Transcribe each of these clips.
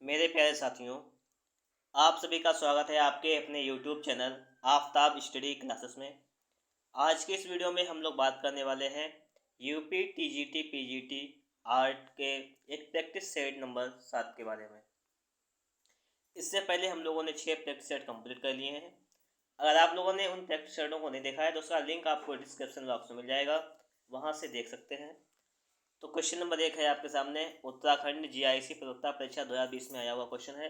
मेरे प्यारे साथियों, आप सभी का स्वागत है आपके अपने YouTube channel Aftab study classes में। आज के इस वीडियो में हम लोग बात करने वाले हैं यूपी टीजीटी पीजीटी आर्ट के एक प्रैक्टिस सेट नंबर 7 के बारे में। इससे पहले हम लोगों ने 6 प्रैक्टिस सेट कंप्लीट कर लिए हैं। अगर आप लोगों ने उन प्रैक्टिस सेटों को नहीं देखा है तो उसका लिंक आपको डिस्क्रिप्शन बॉक्स में मिल जाएगा, वहाँ से देख सकते हैं। तो क्वेश्चन नंबर 1 है आपके सामने। उत्तराखंड जीआईसी प्रतियोगिता परीक्षा 2020 में आया हुआ क्वेश्चन है।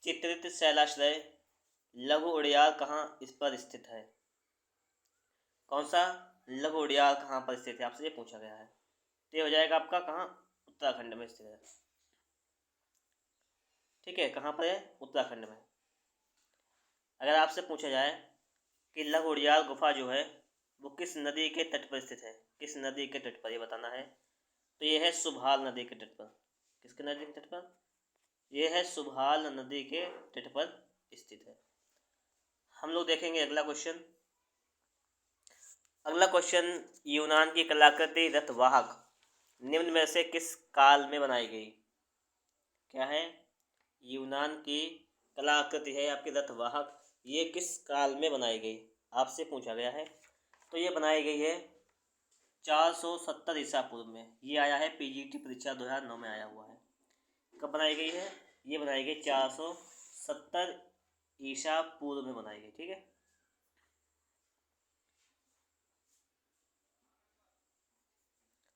चित्रित शैलाश्रय लघु उड़ियाल कहाँ इस पर स्थित है? कौन सा लघु उड़ियाल कहाँ पर स्थित है, आपसे ये पूछा गया है। तो ये हो जाएगा आपका कहाँ, उत्तराखंड में स्थित है। ठीक है, कहाँ पर है? उत्तराखंड में। अगर आपसे पूछा जाए कि लघु उड़ियाल गुफा जो है वो किस नदी के तट पर स्थित है, किस नदी के तट पर, ये बताना है। तो ये है सुभाल नदी के तट पर। किसके नदी के तट पर? ये है सुभाल नदी के तट पर स्थित है। हम लोग देखेंगे अगला क्वेश्चन। अगला क्वेश्चन, यूनान की कलाकृति रथवाहक निम्न में से किस काल में बनाई गई? क्या है? यूनान की कलाकृति है आपकी रथवाहक, ये किस काल में बनाई गई, आपसे पूछा गया है। तो ये बनाई गई है 470 ईसा पूर्व में। ये आया है पीजीटी परीक्षा 2009 में आया हुआ है। कब बनाई गई है? ये बनाई गई 470 ईसा पूर्व में बनाई गई। ठीक है।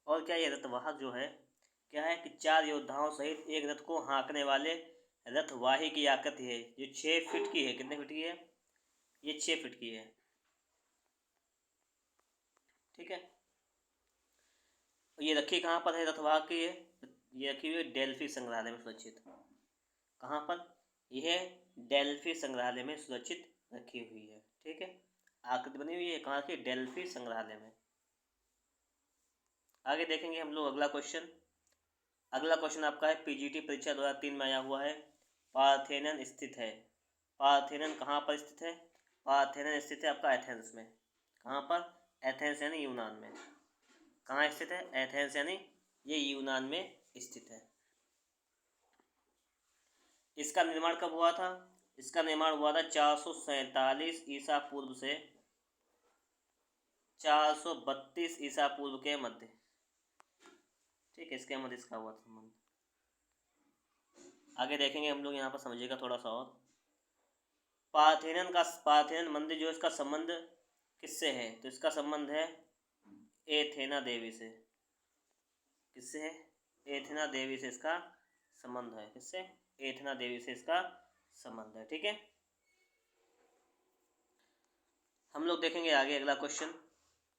और क्या, ये रथवाहक जो है क्या है कि 4 योद्धाओं सहित एक रथ को हाँकने वाले रथवाही की आकृति है, जो 6 फीट की है। कितने फीट की है? ये 6 फीट की है। ठीक है। ये रखी कहाँ पर है रथवाहक की? ये रखी हुई है डेल्फी संग्रहालय में सुरक्षित। कहाँ पर? यह डेल्फी संग्रहालय में सुरक्षित रखी हुई है। ठीक है, आकृति बनी हुई है कहाँ की? डेल्फी संग्रहालय में। आगे देखेंगे हम लोग अगला क्वेश्चन। अगला क्वेश्चन आपका है पीजीटी परीक्षा 2003 में आया हुआ है। पार्थेनन स्थित है। पार्थेनन कहाँ पर स्थित है? पार्थेनन स्थित है आपका एथेंस में। कहाँ पर? एथेंस यानी यूनान में। कहाँ स्थित है? एथेंस यानी ये यूनान में स्थित है। इसका निर्माण कब हुआ था? इसका निर्माण हुआ था 447 ईसा पूर्व से 432 ईसा पूर्व के मध्य। ठीक है, इसके मध्य इसका हुआ था संबंध। आगे देखेंगे हम लोग, यहाँ पर समझिएगा थोड़ा सा और। पार्थेनन मंदिर जो, इसका संबंध किससे है? तो इसका संबंध है एथेना देवी से। किससे है? एथेना देवी से इसका संबंध है। किससे? एथेना देवी से इसका संबंध है। ठीक है, हम लोग देखेंगे आगे अगला क्वेश्चन।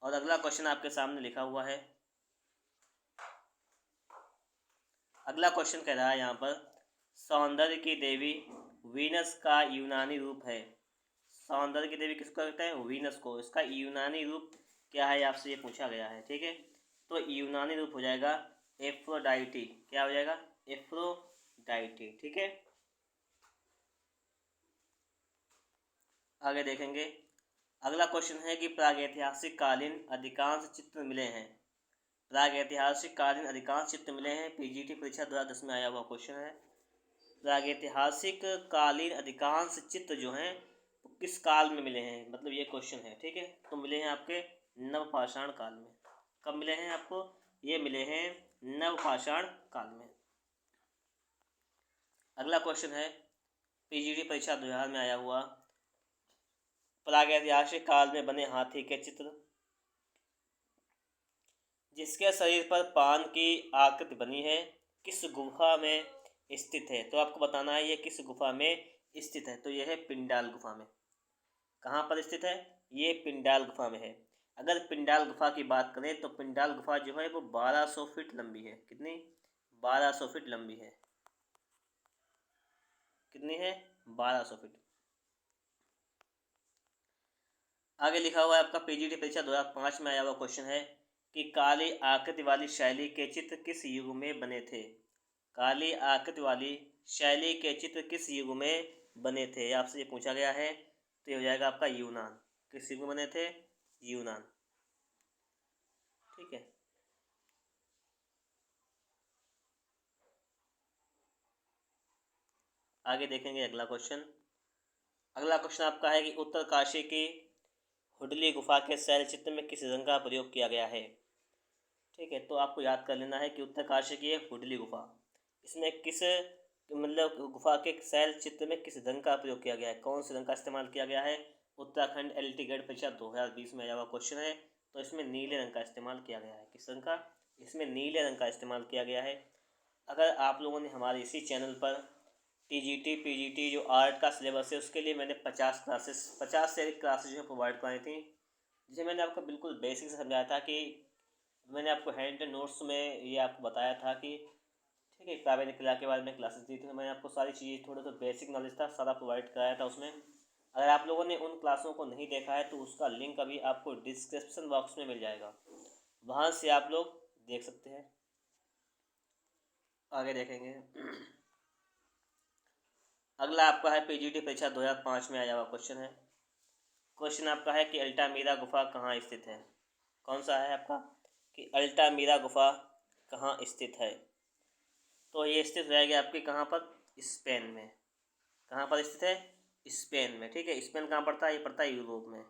और अगला क्वेश्चन आपके सामने लिखा हुआ है। अगला क्वेश्चन कह रहा है यहाँ पर, सौंदर्य की देवी वीनस का यूनानी रूप है। सौंदर्य की देवी किसको कहते हैं? वीनस को। इसका यूनानी रूप क्या है, आपसे ये पूछा गया है। ठीक है, तो यूनानी रूप हो जाएगा एफ्रोडाइटी। क्या हो जाएगा? एफ्रोडाइटी। ठीक है, आगे देखेंगे। अगला क्वेश्चन है कि प्रागैतिहासिक कालीन अधिकांश चित्र मिले हैं। प्रागैतिहासिक कालीन अधिकांश चित्र मिले हैं, पीजीटी परीक्षा 2010 में आया हुआ क्वेश्चन है। प्रागैतिहासिक कालीन अधिकांश चित्र जो हैं वो किस काल में मिले हैं, मतलब ये क्वेश्चन है। ठीक है, तो मिले हैं आपके नवपाषाण काल में। कब मिले हैं आपको? ये मिले हैं नवपाषाण काल में। अगला क्वेश्चन है पीजीटी परीक्षा 2000 में आया हुआ, प्रागैतिहासिक काल में बने हाथी के चित्र जिसके शरीर पर पान की आकृति बनी है किस गुफा में स्थित है? तो आपको बताना है ये किस गुफा में स्थित है। तो यह है पिंडाल गुफा में। कहाँ पर स्थित है? ये पिंडाल गुफा में है। अगर पिंडाल गुफा की बात करें तो पिंडाल गुफा जो है वो 1200 फीट लंबी है। कितनी? 1200 फीट लंबी है। कितनी है? 1200 फीट। आगे लिखा हुआ है आपका पीजीटी परीक्षा 2005 में आया हुआ क्वेश्चन है कि काली आकृति वाली शैली के चित्र किस युग में बने थे? काली आकृति वाली शैली के चित्र किस युग में बने थे, आपसे ये पूछा गया है। तो ये हो जाएगा आपका यूनान। किस युग में बने थे? यूनान। ठीक है, आगे देखेंगे अगला क्वेश्चन। अगला क्वेश्चन आपका है कि उत्तरकाशी की हुडली गुफा के शैल चित्र में किस रंग का प्रयोग किया गया है। ठीक है, तो आपको याद कर लेना है कि उत्तरकाशी की हुडली गुफा, इसमें किस मतलब गुफा के शैल चित्र में किस रंग का प्रयोग किया गया है, कौन से रंग का इस्तेमाल किया गया है। उत्तराखंड एलटी गेट परीक्षा 2020 में आया हुआ क्वेश्चन है, तो इसमें नीले रंग का इस्तेमाल किया गया है। किस रंग का, इसमें नीले रंग का इस्तेमाल किया गया है। अगर आप लोगों ने हमारे इसी चैनल पर टीजीटी पीजीटी जो आर्ट का सिलेबस है उसके लिए मैंने 50 से अधिक क्लासेज जो प्रोवाइड कराई थी, जिसे मैंने आपको बिल्कुल बेसिक से समझाया था कि मैंने आपको हैंड नोट्स में ये आपको बताया था कि ठीक है, काव्य कला के बारे में क्लासेस दी थी, तो मैंने आपको सारी चीज़ें थोड़ा सा बेसिक नॉलेज था सारा प्रोवाइड कराया था उसमें। अगर आप लोगों ने उन क्लासों को नहीं देखा है तो उसका लिंक अभी आपको डिस्क्रिप्शन बॉक्स में मिल जाएगा, वहाँ से आप लोग देख सकते हैं। आगे देखेंगे। अगला आपका है पीजीटी परीक्षा 2005 में आया हुआ क्वेश्चन है। क्वेश्चन आपका है कि अल्टामीरा गुफा कहाँ स्थित है। कौन सा है आपका कि अल्टामीरा गुफा कहाँ स्थित है। तो ये स्थित रहेगी आपकी कहाँ पर, स्पेन में। कहाँ पर स्थित है, स्पेन में। ठीक है, स्पेन कहाँ पड़ता है, ये पड़ता है यूरोप में।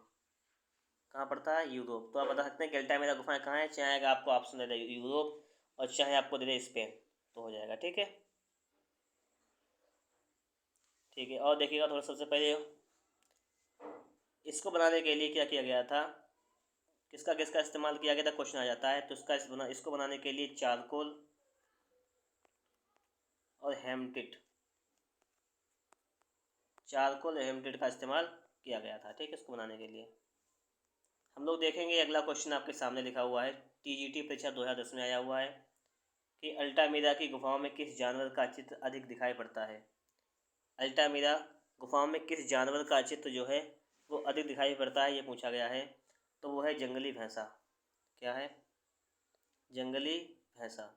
कहाँ पड़ता है, यूरोप। तो आप बता सकते हैं कि अल्टामीरा गुफाएं कहाँ है, चाहे अगर आपको ऑप्शन दे दे यूरोप और चाहे आपको दे दे स्पेन, तो हो जाएगा। ठीक है, ठीक है। और देखिएगा थोड़ा, सबसे पहले इसको बनाने के लिए क्या किया गया था, किसका किसका इस्तेमाल किया गया था, क्वेश्चन आ जाता है। तो इसको बनाने के लिए चारकोल और हेमटिट, चारकोल और हेमटिट का इस्तेमाल किया गया था। ठीक है, इसको बनाने के लिए हम लोग देखेंगे। अगला क्वेश्चन आपके सामने लिखा हुआ है, टीजीटी परीक्षा 2010 में आया हुआ है कि अल्टामीरा की गुफाओं में किस जानवर का चित्र अधिक दिखाई पड़ता है। अल्टामीरा गुफाओं में किस जानवर का चित्र जो है वो अधिक दिखाई पड़ता है, ये पूछा गया है। तो वो है जंगली भैंसा। क्या है, जंगली भैंसा।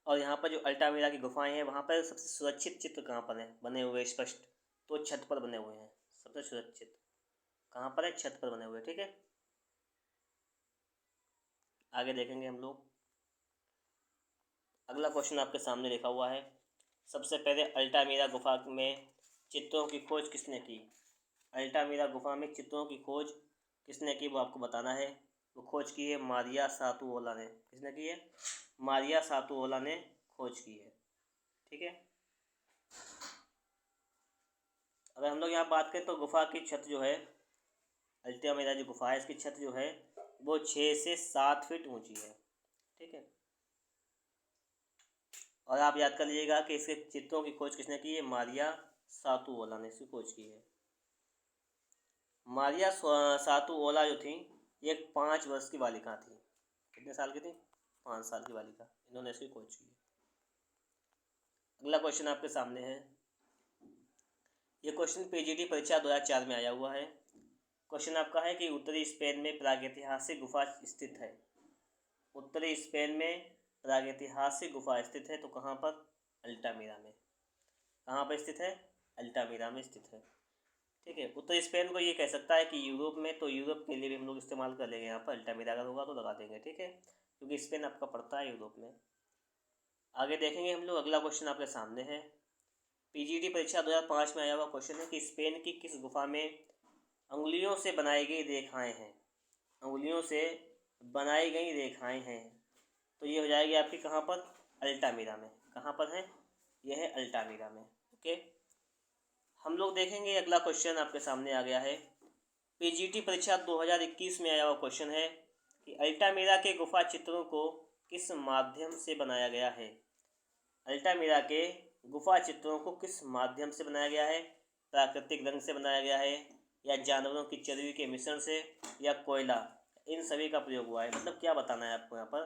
और यहाँ पर जो अल्टामीरा की गुफाएं हैं वहाँ पर सबसे सुरक्षित चित्र कहाँ पर हैं बने हुए स्पष्ट, तो छत पर बने हुए हैं। सबसे सुरक्षित कहाँ पर है, छत पर बने हुए। ठीक है, आगे देखेंगे हम लोग। अगला क्वेश्चन आपके सामने लिखा हुआ है, सबसे पहले अल्टामीरा गुफा में चित्रों की खोज किसने की। अल्टामीरा गुफा में चित्रों की खोज किसने की वो आपको बताना है। वो खोज की है मारिया सातुओला ने। किसने की है, मारिया सातुओला ने खोज की है। ठीक है, अगर हम लोग यहाँ बात करें तो गुफा की छत जो है, अल्टामीरा जो गुफा है इसकी छत जो है वो 6 से 7 फीट ऊंची है। ठीक है, और आप याद कर लीजिएगा कि इसके चित्रों की खोज किसने की है, मारिया सातुओला ने इसकी खोज की है। मारिया सातुओला जो थी ये एक 5 वर्ष की बालिका थी। कितने साल की थी, 5 साल की बालिका, इन्होंने इसकी खोज की। अगला क्वेश्चन आपके सामने है, ये क्वेश्चन पीजीटी परीक्षा 2004 में आया हुआ है। क्वेश्चन आपका है कि उत्तरी स्पेन में प्रागैतिहासिक गुफा स्थित है। उत्तरी स्पेन में प्रागैतिहासिक गुफा स्थित है, तो कहाँ पर, अल्टामीरा में। कहाँ पर स्थित है, अल्टामीरा में स्थित है। ठीक है, उत्तरी स्पेन को ये कह सकता है कि यूरोप में, तो यूरोप के लिए भी हम लोग इस्तेमाल कर लेंगे यहाँ पर, अल्टामीरा अगर होगा तो लगा देंगे। ठीक है, क्योंकि स्पेन आपका पड़ता है यूरोप में। आगे देखेंगे हम लोग। अगला क्वेश्चन आपके सामने है, पीजीटी परीक्षा 2005 में आया हुआ क्वेश्चन है कि स्पेन की किस गुफा में अंगुलियों से बनाई गई रेखाएं हैं। अंगुलियों से बनाई गई रेखाएं हैं, तो ये हो जाएगी आपकी कहाँ पर, अल्टामीरा में। कहाँ पर है, यह है अल्टामीरा में। ओके, हम लोग देखेंगे। अगला क्वेश्चन आपके सामने आ गया है, पीजीटी परीक्षा 2021 में आया हुआ क्वेश्चन है कि अल्टामीरा के गुफा चित्रों को किस माध्यम से बनाया गया है। अल्टामीरा के गुफा चित्रों को किस माध्यम से बनाया गया है, प्राकृतिक रंग से बनाया गया है या जानवरों की चर्बी के मिश्रण से या कोयला, इन सभी का प्रयोग हुआ है। मतलब क्या बताना है आपको यहाँ पर।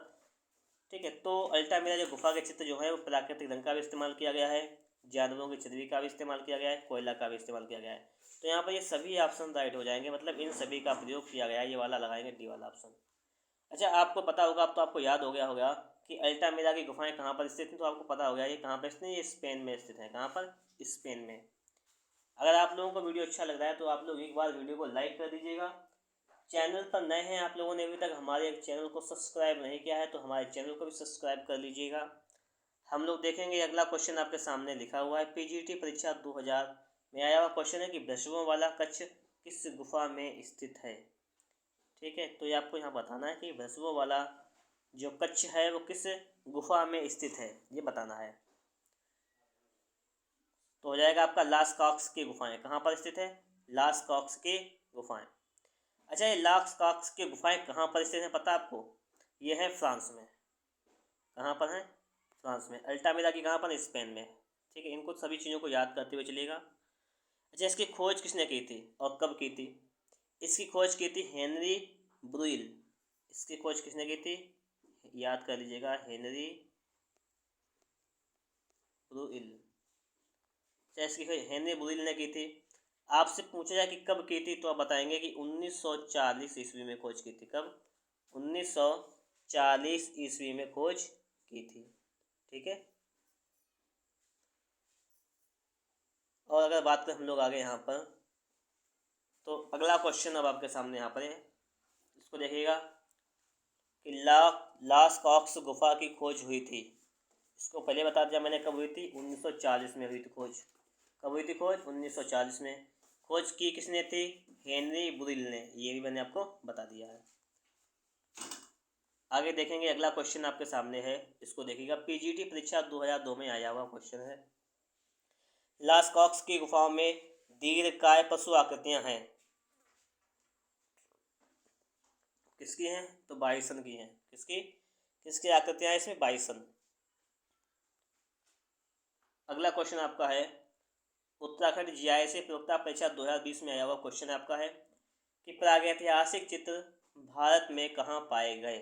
ठीक है, तो अल्टामीरा जो गुफा के चित्र जो है वो प्राकृतिक रंग का भी इस्तेमाल किया गया है, जानवरों की चर्बी का भी इस्तेमाल किया गया है, कोयला का भी इस्तेमाल किया गया है। तो यहाँ पर ये सभी ऑप्शन राइट हो जाएंगे, मतलब इन सभी का प्रयोग किया गया है, ये वाला लगाएंगे डी वाला ऑप्शन। अच्छा, आपको पता होगा, अब तो आपको याद हो गया होगा कि अल्टामीरा की गुफाएं कहाँ पर स्थित हैं। तो आपको पता हो गया ये कहाँ पर स्थित है, ये स्पेन में स्थित है। कहाँ पर, स्पेन में। अगर आप लोगों को वीडियो अच्छा लग रहा है तो आप लोग एक बार वीडियो को लाइक कर दीजिएगा। चैनल पर नए हैं, आप लोगों ने अभी तक हमारे चैनल को सब्सक्राइब नहीं किया है तो हमारे चैनल को भी सब्सक्राइब कर लीजिएगा। हम लोग देखेंगे अगला क्वेश्चन आपके सामने लिखा हुआ है। पीजीटी परीक्षा 2000 में आया हुआ क्वेश्चन है कि वृषभों वाला कच्छ किस गुफा में स्थित है। ठीक है, तो ये आपको यहाँ बताना है कि वृषभों वाला जो कच्छ है वो किस गुफा में स्थित है, ये बताना है। तो हो जाएगा आपका लास्काक्स की गुफाएं। कहाँ पर स्थित है? लास्काक्स की गुफाएं। अच्छा, ये लास्काक्स की गुफाएं कहाँ पर स्थित हैं पता है आपको? ये है फ्रांस में। कहाँ पर है? फ्रांस में। अल्टामिरा की कहाँ पर? स्पेन में। ठीक है, इनको सभी चीज़ों को याद करते हुए चलेगा। अच्छा, इसकी खोज किसने की थी और कब की थी? इसकी खोज की थी हेनरी ब्रुइल। इसकी खोज किसने की थी? याद कर लीजिएगा, हेनरी ब्रुइल। अच्छा, इसकी खोज हेनरी ब्रुइल ने की थी। आपसे पूछा जाए कि कब की थी तो आप बताएंगे कि 1940 ईस्वी में खोज की थी। कब? 1940 ईस्वी में खोज की थी। ठीक है, और अगर बात करें हम लोग आगे यहाँ पर, तो अगला क्वेश्चन अब आपके सामने यहाँ पर है। इसको देखिएगा कि लास्काक्स गुफा की खोज हुई थी। इसको पहले बता दिया मैंने कब हुई थी। 1940 में हुई थी खोज। कब हुई थी खोज? 1940 में। खोज की किसने थी? हेनरी ब्रुइल ने। ये भी मैंने आपको बता दिया है। आगे देखेंगे अगला क्वेश्चन आपके सामने है। इसको देखिएगा, पीजीटी परीक्षा 2002 में आया हुआ क्वेश्चन है। लास्काक्स की गुफाओं में दीर्घकाय पशु आकृतियां हैं। किसकी हैं? तो बाइसन की हैं। किसकी? किसकी आकृतियां हैं इसमें? बाइसन। अगला क्वेश्चन आपका है, उत्तराखंड जीआईएस प्रयोक्ता परीक्षा 2020 में आया हुआ क्वेश्चन आपका है कि प्रागैतिहासिक चित्र भारत में कहाँ पाए गए।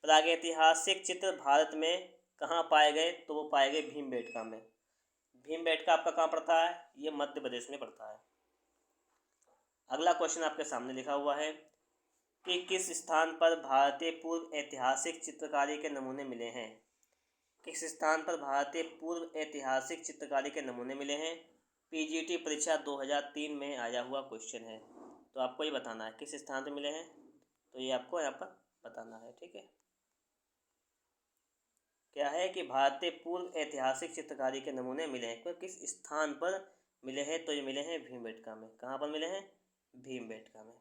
प्रागैतिहासिक चित्र भारत में कहाँ पाए गए? तो वो पाए गए भीमबेटका में। भीमबेटका आपका कहाँ पड़ता है? ये मध्य प्रदेश में पड़ता है। अगला क्वेश्चन आपके सामने लिखा हुआ है कि किस स्थान पर भारतीय पूर्व ऐतिहासिक चित्रकारी के नमूने मिले हैं। किस स्थान पर भारतीय पूर्व ऐतिहासिक चित्रकारी के नमूने मिले हैं? पीजीटी परीक्षा 2003 में आया हुआ क्वेश्चन है। तो आपको ये बताना है किस स्थान पर मिले हैं, तो ये आपको यहाँ पर बताना है। ठीक है, क्या है कि भारतीय पूर्व ऐतिहासिक चित्रकारी के नमूने मिले हैं। किस स्थान पर मिले हैं? तो ये मिले हैं भीमबेटका में। कहाँ पर मिले हैं? भीमबेटका में।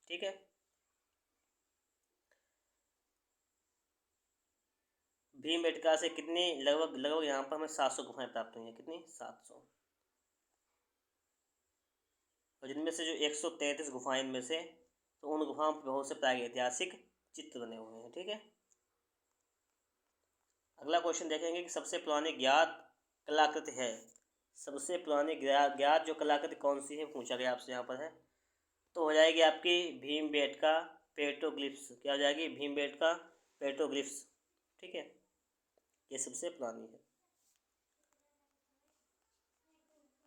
ठीक है, भीमबेटका से कितनी लगभग यहाँ पर हमें 700 गुफाएं प्राप्त हुई हैं। कितनी? 700। और जिनमें से जो 133 गुफाएं इनमें से, तो उन गुफाओं पर बहुत से प्रागैतिहासिक चित्र बने हुए हैं। ठीक है, अगला क्वेश्चन देखेंगे कि सबसे पुरानी ज्ञात कलाकृति है। सबसे पुरानी ज्ञात जो कलाकृति कौन सी है पूछा गया आपसे यहाँ पर है। तो हो जाएगी आपकी भीमबेटका पेट्रोग्लिफ्स। क्या हो जाएगी? भीमबेटका पेट्रोग्लिफ्स। ठीक है, ये सबसे पुरानी है।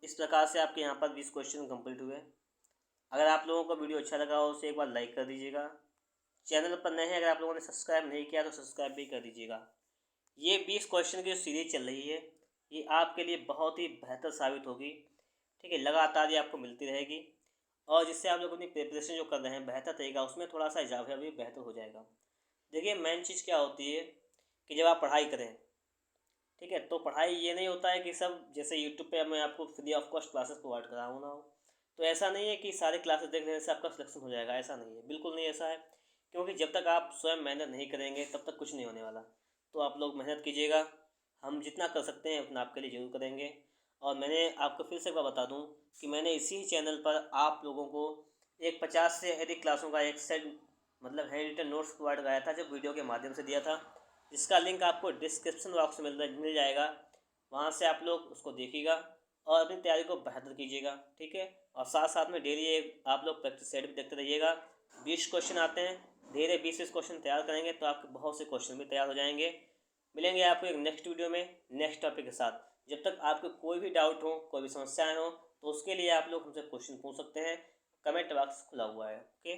इस प्रकार से आपके यहाँ पर 20 क्वेश्चन कंप्लीट हुए। अगर आप लोगों को वीडियो अच्छा लगा हो उसे एक बार लाइक कर दीजिएगा। चैनल पर नए हैं, अगर आप लोगों ने सब्सक्राइब नहीं किया तो सब्सक्राइब भी कर दीजिएगा। ये 20 क्वेश्चन की जो सीरीज चल रही है ये आपके लिए बहुत ही बेहतर साबित होगी। ठीक है, लगातार ये आपको मिलती रहेगी और जिससे आप लोग अपनी प्रिपरेशन जो कर रहे हैं बेहतर तरीका, उसमें थोड़ा सा इजाफा भी बेहतर हो जाएगा। देखिए, मेन चीज़ क्या होती है कि जब आप पढ़ाई करें, ठीक है, तो पढ़ाई ये नहीं होता है कि सब जैसे यूट्यूब पे मैं आपको free of cost classes provide करा हूँ ना हो, तो ऐसा नहीं है कि सारे क्लासेस देख लेने से आपका सिलेक्शन हो जाएगा। ऐसा नहीं है, बिल्कुल नहीं ऐसा है। क्योंकि जब तक आप स्वयं मेहनत नहीं करेंगे तब तक कुछ नहीं होने वाला। तो आप लोग मेहनत कीजिएगा, हम जितना कर सकते हैं उतना आपके लिए ज़रूर करेंगे। और मैंने आपको फिर से एक बार बता दूं कि मैंने इसी चैनल पर आप लोगों को एक 50 से अधिक क्लासों का एक सेट मतलब हैंड रिटन नोट्स प्रोवाइड कराया था, जो वीडियो के माध्यम से दिया था, जिसका लिंक आपको डिस्क्रिप्शन बॉक्स में मिल जाएगा। वहाँ से आप लोग उसको देखिएगा और अपनी तैयारी को बेहतर कीजिएगा। ठीक है, और साथ साथ में डेली आप लोग प्रैक्टिस सेट भी देखते रहिएगा। 20 क्वेश्चन आते हैं, धीरे 20 क्वेश्चन तैयार करेंगे तो आपके बहुत से क्वेश्चन भी तैयार हो जाएंगे। मिलेंगे आपको एक नेक्स्ट वीडियो में नेक्स्ट टॉपिक के साथ। जब तक आपको कोई भी डाउट हो, कोई भी समस्याएं हो, तो उसके लिए आप लोग हमसे क्वेश्चन पूछ सकते हैं। कमेंट बॉक्स खुला हुआ है। ओके।